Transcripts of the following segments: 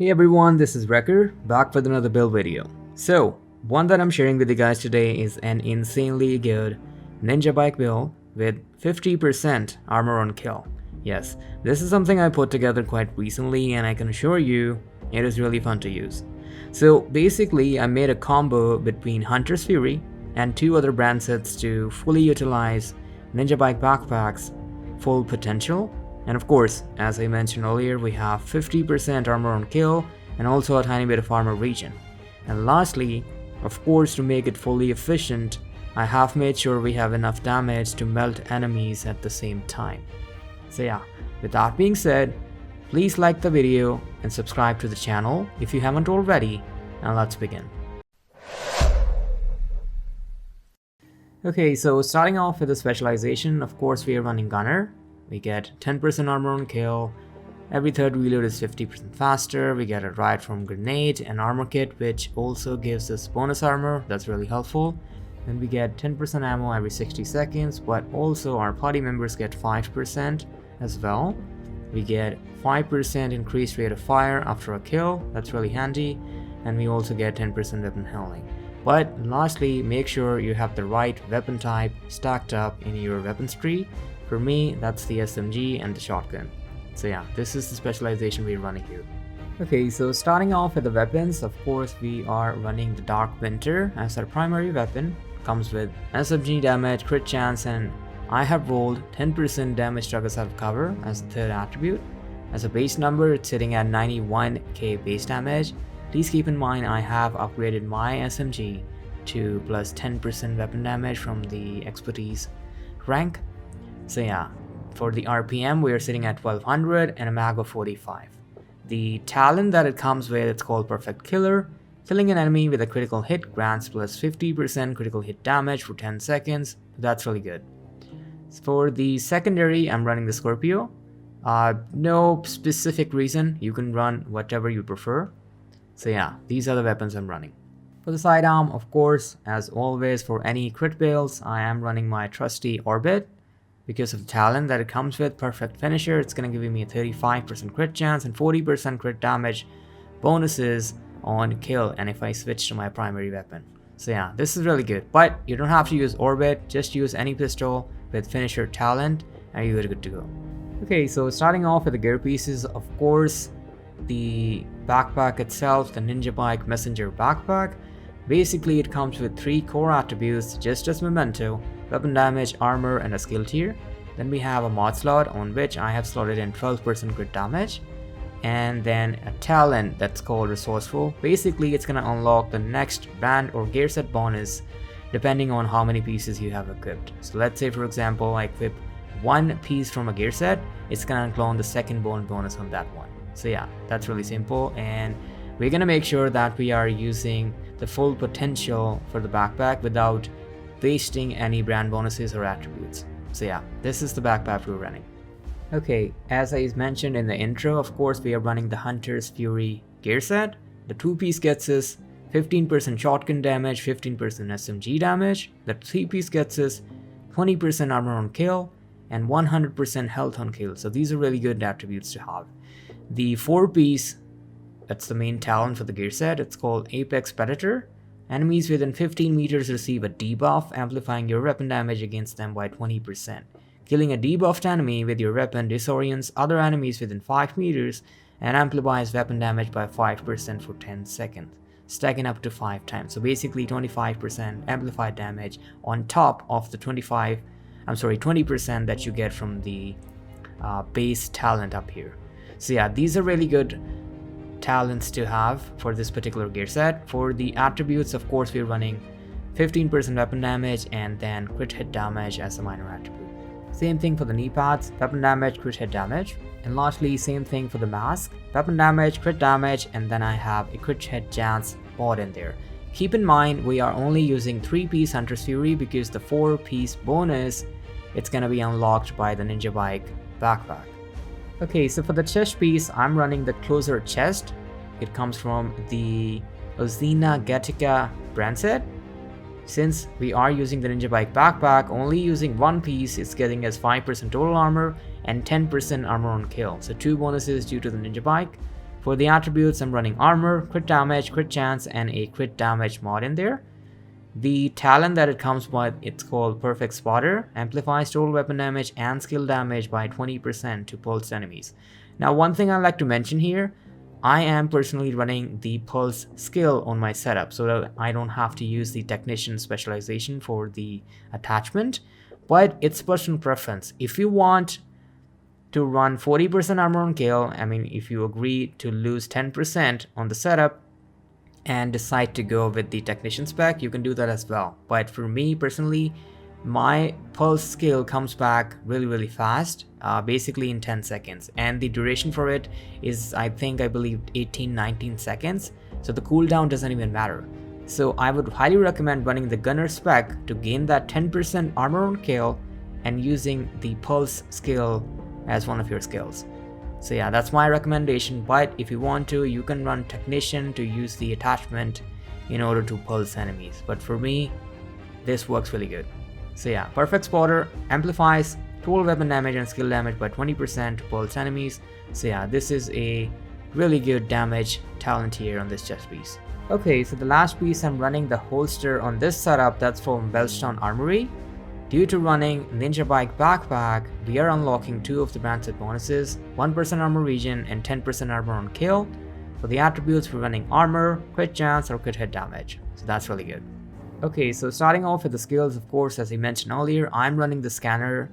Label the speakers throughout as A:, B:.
A: Hey everyone, this is Wrecker, back with another build video. So, one that I'm sharing with you guys today is an insanely good ninja bike build with 50% armor on kill. Yes, this is something I put together quite recently and I can assure you it is really fun to use. So basically I made a combo between Hunter's Fury and two other brand sets to fully utilize NinjaBike Backpack's full potential. And of course, as I mentioned earlier, we have 50% armor on kill and also a tiny bit of armor regen. And lastly, of course, to make it fully efficient, I have made sure we have enough damage to melt enemies at the same time. So yeah, with that being said, please like the video and subscribe to the channel if you haven't already, and let's begin. Okay, so starting off with the specialization, of course we are running Gunner. We get 10% armor on kill, every third reload is 50% faster, we get a riot from grenade and armor kit which also gives us bonus armor, that's really helpful. Then we get 10% ammo every 60 seconds, but also our party members get 5% as well. We get 5% increased rate of fire after a kill, that's really handy, and we also get 10% weapon healing. But lastly, make sure you have the right weapon type stacked up in your weapons tree. For me, that's the SMG and the shotgun. So yeah, this is the specialization we're running here. Okay, so starting off with the weapons, of course we are running the Dark Winter as our primary weapon. Comes with SMG damage, crit chance, and I have rolled 10% damage struggles out of cover as the third attribute. As a base number, it's sitting at 91k base damage. Please keep in mind I have upgraded my SMG to plus 10% weapon damage from the expertise rank. So yeah, for the RPM we are sitting at 1200 and a mag of 45. The talent that it comes with, it's called Perfect Killer. Killing an enemy with a critical hit grants plus 50% critical hit damage for 10 seconds. That's really good. For the secondary, I'm running the Scorpio. No specific reason, you can run whatever you prefer. So yeah, these are the weapons I'm running. For the sidearm, of course, as always for any crit builds, I am running my trusty Orbit. Because of the talent that it comes with, Perfect Finisher, it's going to give me a 35% crit chance and 40% crit damage bonuses on kill, and if I switch to my primary weapon. So yeah, this is really good, but you don't have to use Orbit, just use any pistol with Finisher talent and you're good to go. Okay, so starting off with the gear pieces, of course, the backpack itself, the NinjaBike Messenger Backpack. Basically, it comes with 3 core attributes, just as memento: weapon damage, armor, and a skill tier. Then we have a mod slot on which I have slotted in 12% crit damage. And then a talent that's called Resourceful. Basically, it's going to unlock the next brand or gear set bonus depending on how many pieces you have equipped. So let's say, for example, I equip 1 piece from a gear set, it's going to clone the second bonus on that one. So yeah, that's really simple, and we're going to make sure that we are using the full potential for the backpack without wasting any brand bonuses or attributes. So yeah, this is the backpack we're running. Okay, as I mentioned in the intro, of course we are running the Hunter's Fury gear set. The 2-piece gets us 15% shotgun damage, 15% SMG damage. The 3-piece gets us 20% armor on kill and 100% health on kill. So these are really good attributes to have. The 4-piece, that's the main talent for the gear set, it's called Apex Predator. Enemies within 15 meters receive a debuff, amplifying your weapon damage against them by 20%. Killing a debuffed enemy with your weapon disorients other enemies within 5 meters and amplifies weapon damage by 5% for 10 seconds, stacking up to 5 times. So basically 25% amplified damage on top of the 20% that you get from the base talent up here. So yeah, these are really good talents to have for this particular gear set. For the attributes, of course, we're running 15% weapon damage and then crit hit damage as a minor attribute. Same thing for the knee pads, weapon damage, crit hit damage. And lastly, same thing for the mask, weapon damage, crit damage, and then I have a crit hit chance mod in there. Keep in mind, we are only using 3-piece Hunter's Fury because the 4-piece bonus, it's gonna be unlocked by the NinjaBike Backpack. Okay, so for the chest piece, I'm running the Closer Chest. It comes from the Ozina Gatica brand set. Since we are using the NinjaBike Backpack, only using 1 piece is getting us 5% total armor and 10% armor on kill. So 2 bonuses due to the NinjaBike. For the attributes, I'm running armor, crit damage, crit chance, and a crit damage mod in there. The talent that it comes with, it's called Perfect Spotter, amplifies total weapon damage and skill damage by 20% to pulsed enemies. Now, one thing I'd like to mention here, I am personally running the pulse skill on my setup so that I don't have to use the technician specialization for the attachment, but it's personal preference. If you want to run 40% armor on kill, I mean, if you agree to lose 10% on the setup and decide to go with the technician spec, you can do that as well. But for me personally, my pulse skill comes back really fast, basically in 10 seconds, and the duration for it is I believe 18-19 seconds, so the cooldown doesn't even matter. So I would highly recommend running the gunner spec to gain that 10% armor on kill and using the pulse skill as one of your skills. So yeah, that's my recommendation, but if you want to, you can run technician to use the attachment in order to pulse enemies, but for me this works really good. So yeah, Perfect Spotter amplifies total weapon damage and skill damage by 20% to pulse enemies. So yeah, this is a really good damage talent here on this chest piece. Okay, so the last piece, I'm running the holster on this setup, that's from Bellstone Armory. Due to running NinjaBike Backpack, we are unlocking 2 of the brand set bonuses, 1% armor regen and 10% armor on kill. For the attributes, we're running armor, crit chance, or crit hit damage. So that's really good. Okay, so starting off with the skills, of course, as I mentioned earlier, I'm running the scanner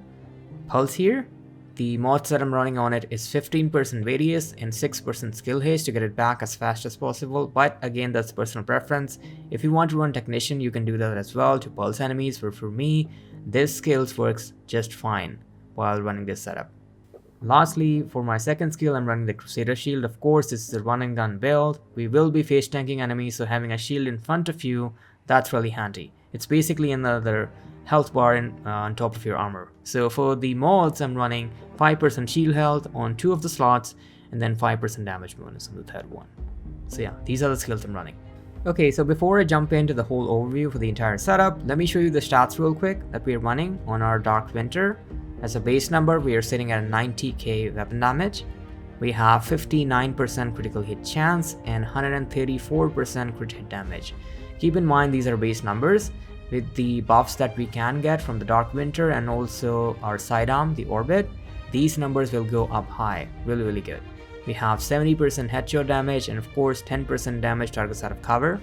A: pulse here. The mods that I'm running on it is 15% radius and 6% skill haste to get it back as fast as possible, but again, that's personal preference. If you want to run technician, you can do that as well to pulse enemies, but for me, this skills works just fine while running this setup. Lastly, for my second skill, I'm running the Crusader shield. Of course, this is a run and gun build. We will be face tanking enemies, so having a shield in front of you, that's really handy. It's basically another health bar on top of your armor. So for the mods, I'm running 5% shield health on 2 of the slots and then 5% damage bonus on the third one. So yeah, these are the skills I'm running. Okay, so before I jump into the whole overview for the entire setup, let me show you the stats real quick that we are running on our Dark Winter. As a base number, we are sitting at 90k weapon damage. We have 59% critical hit chance and 134% crit hit damage. Keep in mind these are base numbers. With the buffs that we can get from the Dark Winter and also our sidearm, the Orbit, these numbers will go up high, really good. We have 70% headshot damage and of course 10% damage targets out of cover,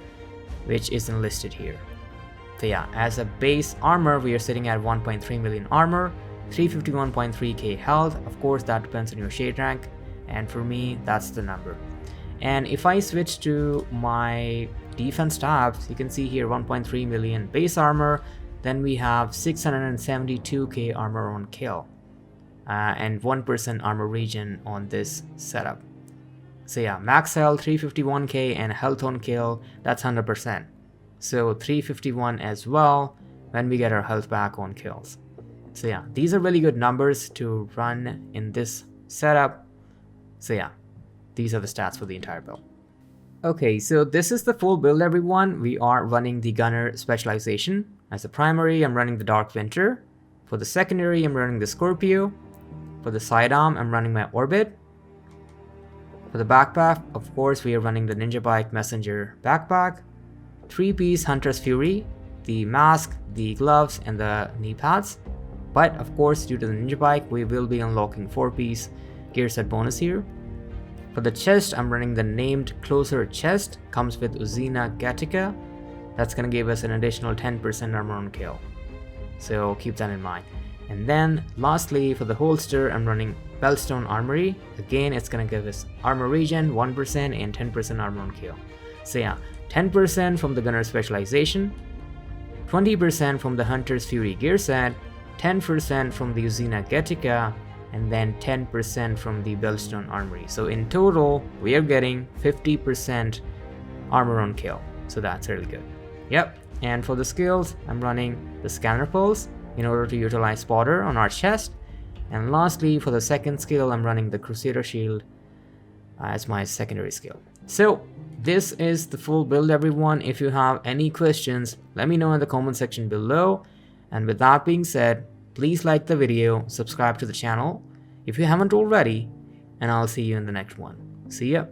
A: which isn't listed here. So yeah, as a base armor, we are sitting at 1.3 million armor, 351.3k health. Of course, that depends on your shade rank, and for me, that's the number. And if I switch to my defense tabs, you can see here 1.3 million base armor, then we have 672k armor on kill, and 1% armor regen on this setup. So yeah, max health 351k and health on kill, that's 100%. So 351 as well when we get our health back on kills. So yeah, these are really good numbers to run in this setup. So yeah, these are the stats for the entire build. Okay, so this is the full build, everyone. We are running the Gunner Specialization. As a primary, I'm running the Dark Winter. For the secondary, I'm running the Scorpio. For the sidearm, I'm running my Orbit. For the backpack, of course, we are running the NinjaBike Messenger Backpack. 3-piece Hunter's Fury, the mask, the gloves, and the knee pads. But of course, due to the NinjaBike, we will be unlocking 4-piece gear set bonus here. For the chest, I'm running the named Closer chest, comes with Uzina Gattaca. That's gonna give us an additional 10% armor on kill. So keep that in mind. And then lastly, for the holster, I'm running Bellstone Armory. Again, it's gonna give us armor regen, 1% and 10% armor on kill. So yeah, 10% from the Gunner Specialization, 20% from the Hunter's Fury gear set, 10% from the Uzina Gattaca, and then 10% from the Bellstone Armory. So in total, we are getting 50% armor on kill. So that's really good. Yep, and for the skills, I'm running the Scanner Pulse in order to utilize Spotter on our chest. And lastly, for the second skill, I'm running the Crusader Shield as my secondary skill. So this is the full build, everyone. If you have any questions, let me know in the comment section below. And with that being said, please like the video, subscribe to the channel if you haven't already, and I'll see you in the next one. See ya!